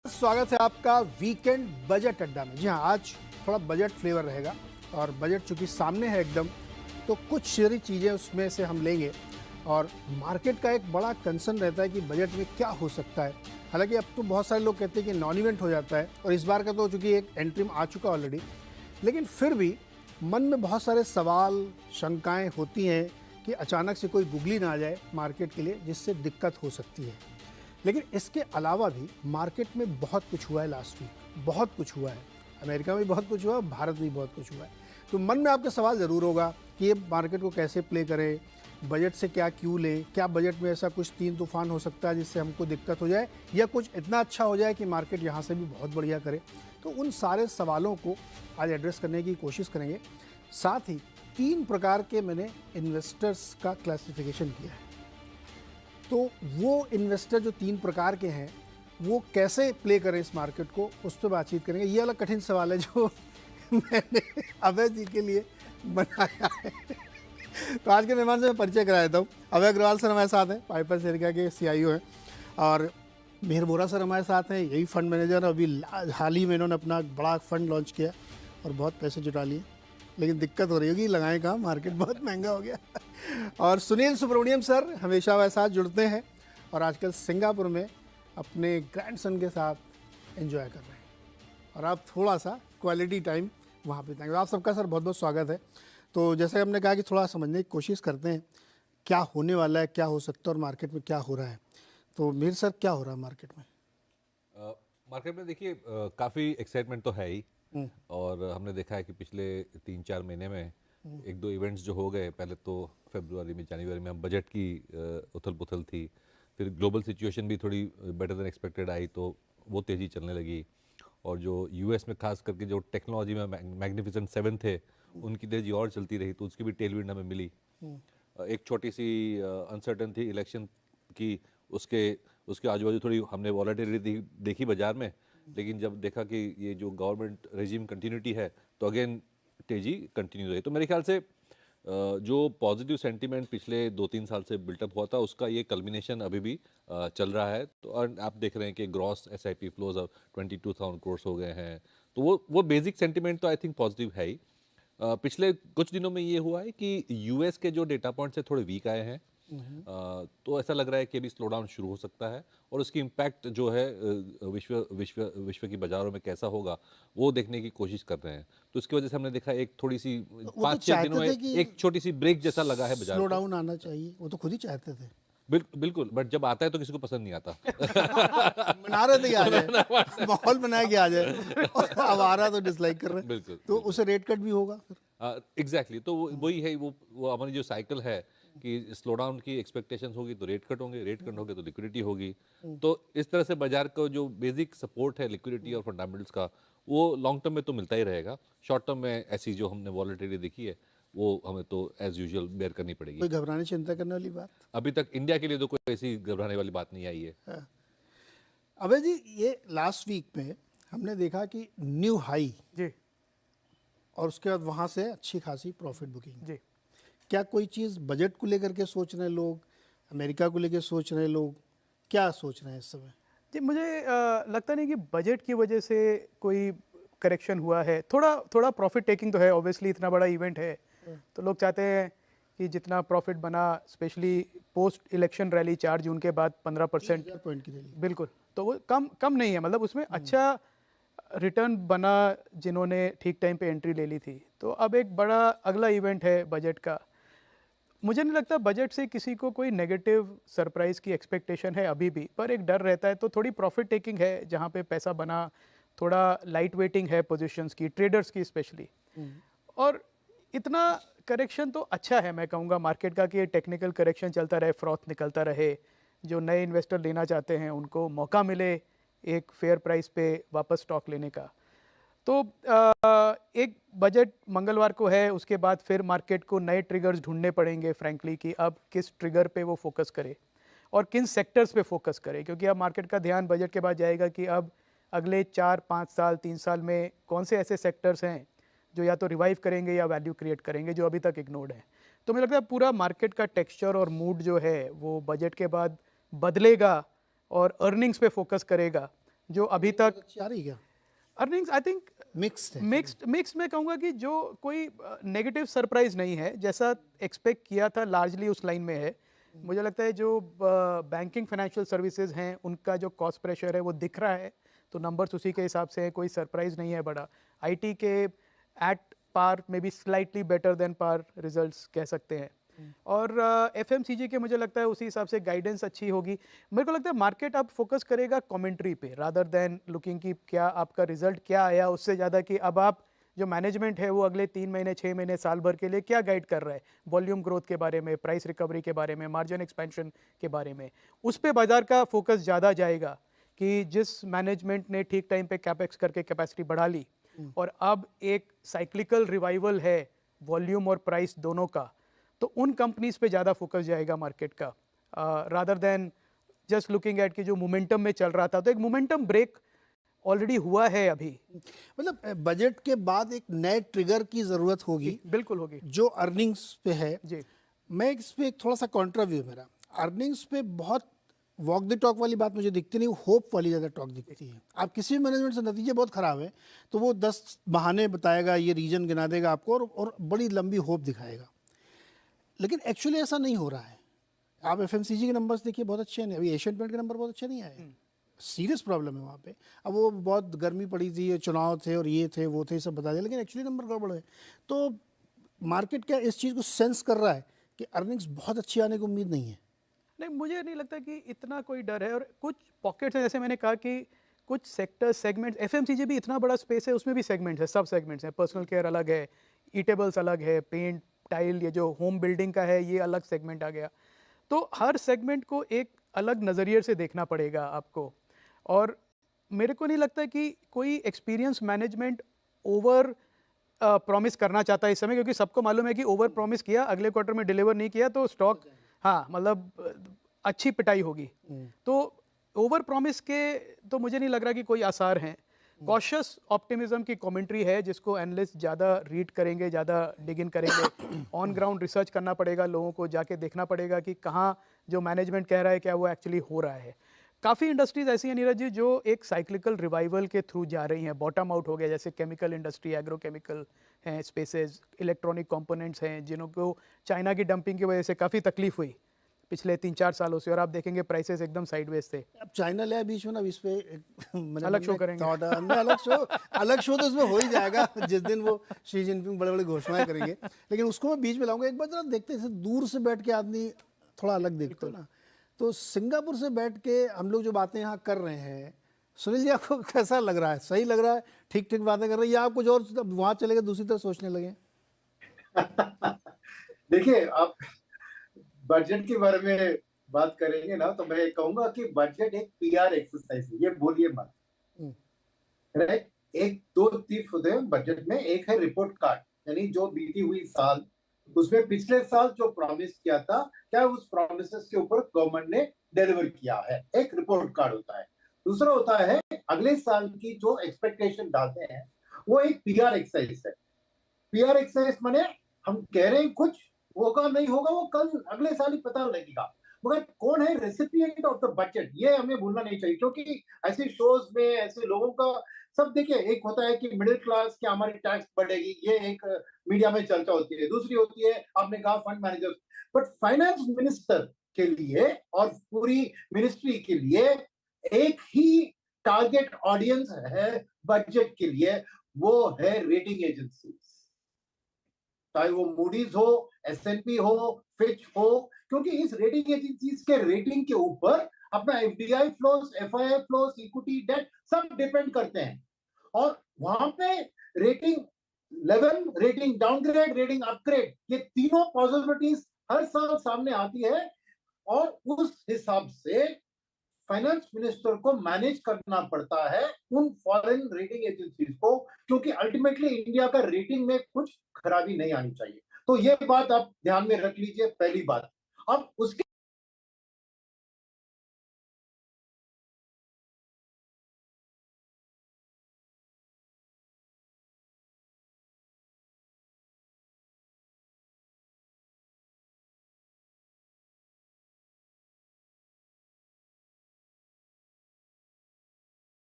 स्वागत है आपका वीकेंड बजट अड्डा में। जी हाँ, आज थोड़ा बजट फ्लेवर रहेगा और बजट चूंकि सामने है एकदम, तो कुछ सारी चीज़ें उसमें से हम लेंगे। और मार्केट का एक बड़ा कंसर्न रहता है कि बजट में क्या हो सकता है। हालांकि अब तो बहुत सारे लोग कहते हैं कि नॉन इवेंट हो जाता है, और इस बार का तो चूंकि एक एंट्री आ चुका ऑलरेडी, लेकिन फिर भी मन में बहुत सारे सवाल शंकाएँ होती हैं कि अचानक से कोई गुगली ना आ जाए मार्केट के लिए, जिससे दिक्कत हो सकती है। लेकिन इसके अलावा भी मार्केट में बहुत कुछ हुआ है लास्ट वीक, बहुत कुछ हुआ है। अमेरिका में भी बहुत कुछ हुआ है, भारत में भी बहुत कुछ हुआ है। तो मन में आपका सवाल ज़रूर होगा कि ये मार्केट को कैसे प्ले करें, बजट से क्या क्यों लें, क्या बजट में ऐसा कुछ तीन तूफान हो सकता है जिससे हमको दिक्कत हो जाए, या कुछ इतना अच्छा हो जाए कि मार्केट यहाँ से भी बहुत बढ़िया करे। तो उन सारे सवालों को आज एड्रेस करने की कोशिश करेंगे। साथ ही 3 प्रकार के मैंने इन्वेस्टर्स का क्लासिफिकेशन किया है। तो वो इन्वेस्टर जो 3 प्रकार के हैं, वो कैसे प्ले करें इस मार्केट को, उस पर बातचीत करेंगे। ये वाला कठिन सवाल है जो मैंने अभय जी के लिए बनाया है। तो आज के मेहमान से मैं परिचय करा देता हूँ। अभय अग्रवाल सर हमारे साथ हैं, पाइपर शेरिका के CIO हैं, और मेहर बोरा सर हमारे साथ हैं, यही फंड मैनेजर। अभी हाल ही में इन्होंने अपना बड़ा फंड लॉन्च किया और बहुत पैसे जुटा लिए, लेकिन दिक्कत हो रही होगी, लगाएं कहाँ, मार्केट बहुत महंगा हो गया। और सुनील सुब्रमण्यम सर हमेशा वैसे साथ जुड़ते हैं और आजकल सिंगापुर में अपने ग्रैंडसन के साथ एंजॉय कर रहे हैं, और आप थोड़ा सा क्वालिटी टाइम वहाँ पे देंगे। आप सबका सर बहुत बहुत स्वागत है। तो जैसे हमने कहा कि थोड़ा समझने की कोशिश करते हैं क्या होने वाला है, क्या हो सकता है और मार्केट में क्या हो रहा है। तो मीर सर, क्या हो रहा है मार्केट में? मार्केट में देखिए काफ़ी एक्साइटमेंट तो है ही। और हमने देखा है कि पिछले 3-4 महीने में 1-2 इवेंट्स जो हो गए। पहले तो फरवरी में, जनवरी में हम बजट की उथल पुथल थी, फिर ग्लोबल सिचुएशन भी थोड़ी बेटर देन एक्सपेक्टेड आई, तो वो तेज़ी चलने लगी। और जो US में खास करके जो टेक्नोलॉजी में मैग्निफिसेंट 7 थे, उनकी तेज़ी और चलती रही, तो उसकी भी टेलविंड हमें मिली। एक छोटी सी अनसर्टन थी इलेक्शन की, उसके उसके आजू बाजू थोड़ी हमने वॉलेटिलिटी देखी बाजार में, लेकिन जब देखा कि ये जो गवर्नमेंट रेजिम कंटिन्यूटी है, तो अगेन तेजी कंटिन्यू रही। तो मेरे ख्याल से जो पॉजिटिव सेंटीमेंट पिछले 2-3 साल से बिल्टअप हुआ था, उसका ये कल्मिनेशन अभी भी चल रहा है। तो और आप देख रहे हैं कि ग्रॉस SIP फ्लोज अब 22,000 करोड़ हो गए हैं। तो वो बेसिक सेंटीमेंट तो आई थिंक पॉजिटिव है ही। पिछले कुछ दिनों में ये हुआ है कि US के जो डेटा पॉइंट्स है थोड़े वीक आए हैं। तो ऐसा लग रहा है कि अभी स्लो डाउन शुरू हो सकता है, और उसकी इम्पैक्ट जो है विश्व विश्व विश्व की बाजारों में कैसा होगा, वो देखने की कोशिश कर रहे हैं। तो इसकी वजह से हमने देखा एक थोड़ी सी वो तो 5-6 दिनों में चाहते थे कि एक छोटी सी ब्रेक जैसा लगा है बाजार स्लो को। डाउन आना चाहिए, वो तो खुद ही चाहते थे। बिल्कुल, बट जब आता है तो किसी को पसंद नहीं आता। बना रहे थे कि आ जाए, माहौल बनाया कि आ जाए, और अब आ रहा तो डिसलाइक कर रहे हैं। बिल्कुल, तो उसे रेट कट भी होगा फिर। एग्जैक्टली। तो वही है, वो हमारी जो साइकिल है कि स्लो डाउन की एक्सपेक्टेशंस होगी तो रेट कट होंगे, रेट कट होंगे तो लिक्विडिटी होगी। तो इस तरह से बाजार का जो बेसिक सपोर्ट है लिक्विडिटी और फंडामेंटल्स का, वो लॉन्ग टर्म में तो मिलता ही रहेगा। शॉर्ट टर्म में ऐसी जो हमने वॉलेटिलिटी देखी है, वो हमें तो एज यूजुअल बेयर करनी पड़ेगी। कोई घबराने चिंता करने वाली बात? अभी तक इंडिया के लिए तो कोई ऐसी घबराने वाली बात नहीं आई है। हाँ। अबे जी, ये लास्ट वीक में हमने देखा कि न्यू हाई, जी और उसके बाद वहाँ से अच्छी खासी प्रॉफिट बुकिंग। जी क्या कोई चीज़ बजट को लेकर के सोच रहे हैं लोग, अमेरिका को लेकर सोच रहे हैं लोग, क्या सोच रहे हैं इस समय? जी मुझे लगता नहीं कि बजट की वजह से कोई करेक्शन हुआ है। थोड़ा थोड़ा प्रॉफिट टेकिंग तो है, ऑब्वियसली इतना बड़ा इवेंट है तो लोग चाहते हैं कि जितना प्रॉफिट बना, स्पेशली पोस्ट इलेक्शन रैली 4 जून के बाद 15% पॉइंट की रैली। बिल्कुल, तो वो कम कम नहीं है, मतलब उसमें अच्छा रिटर्न बना जिन्होंने ठीक टाइम पे एंट्री ले ली थी। तो अब एक बड़ा अगला इवेंट है बजट का। मुझे नहीं लगता बजट से किसी को कोई नेगेटिव सरप्राइज की एक्सपेक्टेशन है अभी भी, पर एक डर रहता है। तो थोड़ी प्रॉफिट टेकिंग है जहाँ पे पैसा बना, थोड़ा लाइट वेटिंग है पोजीशंस की, ट्रेडर्स की स्पेशली। और इतना करेक्शन तो अच्छा है, मैं कहूँगा मार्केट का, कि ये टेक्निकल करेक्शन चलता रहे, फ्रॉथ निकलता रहे, जो नए इन्वेस्टर लेना चाहते हैं उनको मौका मिले एक फेयर प्राइस पे वापस स्टॉक लेने का। तो एक बजट मंगलवार को है, उसके बाद फिर मार्केट को नए ट्रिगर्स ढूंढने पड़ेंगे फ्रैंकली, कि अब किस ट्रिगर पे वो फोकस करे और किन सेक्टर्स पे फोकस करे, क्योंकि अब मार्केट का ध्यान बजट के बाद जाएगा कि अब अगले 4-5 साल 3 साल में कौन से ऐसे सेक्टर्स हैं जो या तो रिवाइव करेंगे या वैल्यू क्रिएट करेंगे, जो अभी तक इग्नोर्ड है। तो मुझे लगता है पूरा मार्केट का टेक्सचर और मूड जो है वो बजट के बाद बदलेगा और अर्निंग्स पे फोकस करेगा, जो अभी तक अच्छी आ रही क्या? अर्निंग्स आई थिंक मिक्स्ड है। मिक्स्ड मैं कहूँगा कि जो कोई नेगेटिव सरप्राइज नहीं है, जैसा एक्सपेक्ट किया था लार्जली उस लाइन में है। मुझे लगता है जो बैंकिंग फाइनेंशियल सर्विसेज हैं उनका जो कॉस्ट प्रेशर है वो दिख रहा है, तो नंबर्स उसी के हिसाब से है, कोई सरप्राइज नहीं है बड़ा। आईटी के एट पार में be slightly better than par results कह सकते हैं। और एफएमसीजी के मुझे लगता है उसी हिसाब से गाइडेंस अच्छी होगी। मेरे को लगता है मार्केट अब फोकस करेगा कमेंट्री पे रादर देन लुकिंग कि क्या आपका रिजल्ट क्या आया, उससे ज़्यादा कि अब आप जो मैनेजमेंट है वो अगले 3 महीने 6 महीने साल भर के लिए क्या गाइड कर रहा है, वॉल्यूम ग्रोथ के बारे में, प्राइस रिकवरी के बारे में, मार्जिन एक्सपेंशन के बारे में। उस पर बाजार का फोकस ज़्यादा जाएगा कि जिस मैनेजमेंट ने ठीक टाइम पे कैपेक्स करके कैपेसिटी बढ़ा ली और अब एक साइक्लिकल रिवाइवल है वॉल्यूम और प्राइस दोनों का, तो उन कंपनीज पे ज़्यादा फोकस जाएगा मार्केट का rather than just looking at कि जो मोमेंटम में चल रहा था। तो एक मोमेंटम ब्रेक ऑलरेडी हुआ है अभी। मतलब बजट के बाद एक नए ट्रिगर की ज़रूरत होगी, बिल्कुल होगी, जो अर्निंग्स पे है। जी मैं इस पे एक थोड़ा सा कॉन्ट्रा व्यू मेरा, अर्निंग्स पे बहुत वॉक द टॉक वाली बात मुझे दिखती नहीं, होप वाली ज़्यादा टॉक दिखती है। आप किसी भी मैनेजमेंट से नतीजे बहुत ख़राब है तो वो 10 बहाने बताएगा, ये रीजन गिना देगा आपको और बड़ी लंबी होप दिखाएगा, लेकिन एक्चुअली ऐसा नहीं हो रहा है। आप एफएमसीजी के नंबर्स देखिए, बहुत अच्छे हैं, अभी एशियन पेंट के नंबर बहुत अच्छे नहीं आए, सीरियस प्रॉब्लम है वहाँ पे। अब वो बहुत गर्मी पड़ी थी, चुनाव थे और ये थे वो थे, सब बता दिया, लेकिन एक्चुअली नंबर गड़बड़ है। तो मार्केट क्या इस चीज़ को सेंस कर रहा है कि अर्निंग्स बहुत अच्छी आने की उम्मीद नहीं है? नहीं, मुझे नहीं लगता कि इतना कोई डर है। और कुछ पॉकेट्स हैं, जैसे मैंने कहा कि कुछ सेक्टर सेगमेंट्स, एफएमसीजी भी इतना बड़ा स्पेस है, उसमें भी सेगमेंट्स है, सब सेगमेंट्स हैं। पर्सनल केयर अलग है, ईटेबल्स अलग है, पेंट टाइल, ये जो होम बिल्डिंग का है ये अलग सेगमेंट आ गया। तो हर सेगमेंट को एक अलग नज़रिए से देखना पड़ेगा आपको। और मेरे को नहीं लगता कि कोई एक्सपीरियंस मैनेजमेंट ओवर प्रॉमिस करना चाहता है इस समय, क्योंकि सबको मालूम है कि ओवर प्रॉमिस किया, अगले क्वार्टर में डिलीवर नहीं किया तो स्टॉक, हाँ मतलब अच्छी पिटाई होगी। तो ओवर प्रॉमिस के तो मुझे नहीं लग रहा कि कोई आसार हैं। कॉशियस ऑप्टिमिज्म की कमेंट्री है जिसको एनालिस्ट ज़्यादा रीड करेंगे, ज़्यादा डिग इन करेंगे, ऑन ग्राउंड रिसर्च करना पड़ेगा, लोगों को जाके देखना पड़ेगा कि कहाँ जो मैनेजमेंट कह रहा है क्या वो एक्चुअली हो रहा है। काफ़ी इंडस्ट्रीज ऐसी हैं नीरज जी जो एक साइक्लिकल रिवाइवल के थ्रू जा रही हैं। बॉटम आउट हो गया, जैसे केमिकल इंडस्ट्री, एग्रोकेमिकल हैं, स्पेसेस, इलेक्ट्रॉनिक कंपोनेंट्स हैं, जिन्हों को चाइना की डंपिंग की वजह से काफ़ी तकलीफ हुई पिछले 3-4 सालों से, और आप देखेंगे प्राइसेस एकदम साइडवेज थे। अब चाइना ले बीच में ना, इस पे अलग शो करेंगे। अलग शो तो उसमें हो ही जाएगा जिस दिन वो शी जिनपिंग बड़े बड़े घोषणाएं करेंगे, लेकिन उसको मैं बीच में लाऊंगा। एक बार जरा देखते हैं, दूर से बैठ के आदमी थोड़ा अलग देखते हो ना, तो सिंगापुर से बैठ के हम लोग जो बातें यहाँ कर रहे हैं, सुनील जी आपको कैसा लग रहा है? सही लग रहा है? ठीक ठीक बातें कर रहे हैं या आप कुछ और वहाँ चले गए दूसरी तरफ सोचने लगे? देखिए, आप बजट के बारे में बात करेंगे ना, तो मैं कहूंगा कि बजट एक पीआर एक्सरसाइज है, ये बोलिए मत। राइट, एक दो तीर्थ होते हैं बजट में। एक है रिपोर्ट कार्ड, यानी जो बीती हुई साल, उसमें पिछले साल जो प्रॉमिस किया था, क्या उस प्रॉमिसेस के ऊपर गवर्नमेंट ने डिलीवर किया है, एक रिपोर्ट कार्ड होता है। दूसरा होता है अगले साल की जो एक्सपेक्टेशन डालते हैं, वो एक पीआर एक्सरसाइज है। पीआर एक्सरसाइज माने हम कह रहे हैं कुछ, होगा नहीं होगा वो कल अगले साल ही पता लगेगा, मगर कौन है रेसिपिएंट ऑफ द बजट, ये हमें भूलना नहीं चाहिए। क्योंकि ऐसे शोज में ऐसे लोगों का सब, देखिए, एक होता है कि मिडिल क्लास की हमारी टैक्स बढ़ेगी, ये एक मीडिया में चर्चा होती है। दूसरी होती है, आपने कहा fund manager, but finance minister के लिए और पूरी मिनिस्ट्री के लिए एक ही टारगेट ऑडियंस है बजट के लिए, वो है रेटिंग एजेंसी, चाहे वो मूडीज हो, एसएनपी हो, फिच हो, क्योंकि इस रेटिंग एजेंसीज के रेटिंग के ऊपर अपना FDI flows, FII flows, equity, debt सब डिपेंड करते हैं। और वहां पे rating level, rating downgrade, rating upgrade, ये तीनों पॉसिबिलिटीज हर साल सामने आती है, और उस हिसाब से फाइनेंस मिनिस्टर को मैनेज करना पड़ता है उन फॉरेन रेटिंग एजेंसीज को, क्योंकि अल्टीमेटली इंडिया का रेटिंग में कुछ खराबी नहीं आनी चाहिए। तो ये बात आप ध्यान में रख लीजिए, पहली बात। अब उसके